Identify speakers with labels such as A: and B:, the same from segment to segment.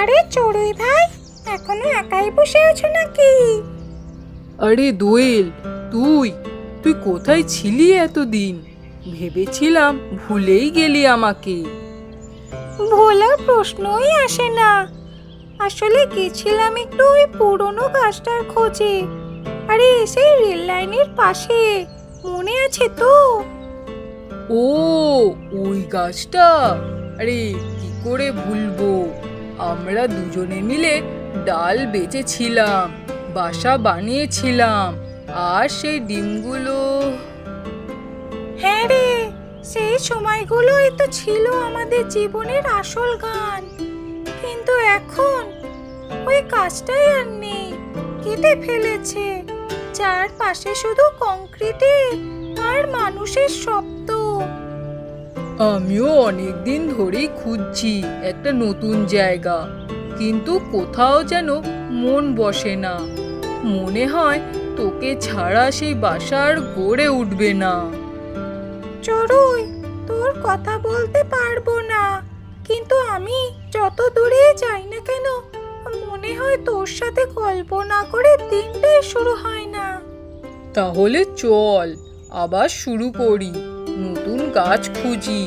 A: আরে চড়ুই ভাই, এখনো একাই বসে আছো নাকি?
B: আরে দোয়েল, তুই তুই কোথায় ছিলি এতদিন? ভেবেছিলাম ভুলেই গেলি আমাকে।
A: ভোলার প্রশ্নই আসে না। আসলে গেছিলাম একটু ওই পুরনো গাছটার খোঁজে। আরে সেই রেল লাইনের পাশে, মনে আছে তো?
B: ও, ওই গাছটা! আরে কি করে ভুলবো! আমরা দুজনে মিলে ডাল বেচেছিলাম, বাসা বানিয়েছিলাম, আর সেই ডিমগুলো।
A: হ্যাঁ রে, সেই সময়গুলোই তো ছিল আমাদের জীবনের আসল গান। কিন্তু এখন ওই গাছটাই আর নেই, কেটে ফেলেছে। যার পাশে শুধু কংক্রিটের আর মানুষের শব্দ।
B: আমিও অনেক দিন ধরেই খুঁজছি একটা নতুন জায়গা, কিন্তু কোথাও যেন মন বসে না। মনে হয় তোকে ছাড়া সেই বাসা আর গড়ে উঠবে না।
A: চড়ুই, তোর কথা বলতে পারবো না, কিন্তু আমি যত দূরে যাই না কেন, মনে হয় তোর সাথে গল্প না করে দিনটাই শুরু হয় না।
B: তাহলে চল আবার শুরু করি, নতুন গাছ খুঁজি,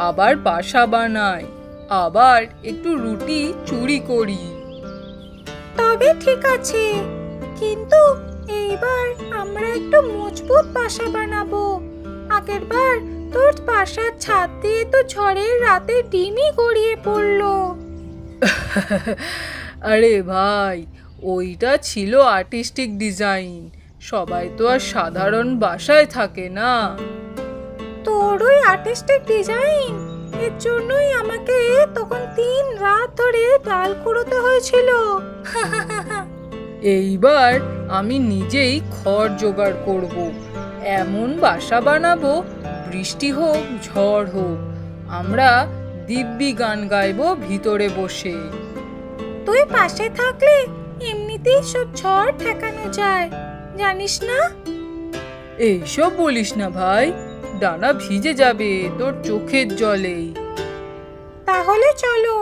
B: আবার বাসা বানাই, আবার একটু রুটি চুরি করি।
A: তবে ঠিক আছে, কিন্তু এইবার আমরা একটু মজবুত বাসা বানাবো। আগেরবার তোর বাসার ছাদ দিয়ে তো ঝড়ের রাতে ডিমই গড়িয়ে পড়লো।
B: আরে ভাই, ওইটা ছিল আর্টিস্টিক ডিজাইন। সবাই তো আর সাধারণ বাসায় থাকে না।
A: তোর ওই আর্টিস্টিক ডিজাইন এর জন্যই আমাকে তখন 3 রাত ধরে ডাল কুড়োতে হয়েছিল।
B: এইবার আমি নিজেই খড় জোগাড় করব, এমন বাসা বানাবো, বৃষ্টি হোক ঝড় হোক, আমরা দিব্যি গান গাইবো ভিতরে বসে।
A: তুই পাশে থাকলে এমনিতেই সব ঝড় ঠেকানো যায়, জানিস না?
B: এইসব বলিস না ভাই, ডানা ভিজে যাবে তোর চোখের জলেই।
A: তাহলে চলো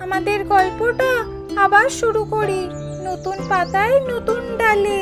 A: আমাদের গল্পটা আবার শুরু করি, নতুন পাতায় নতুন ডালে।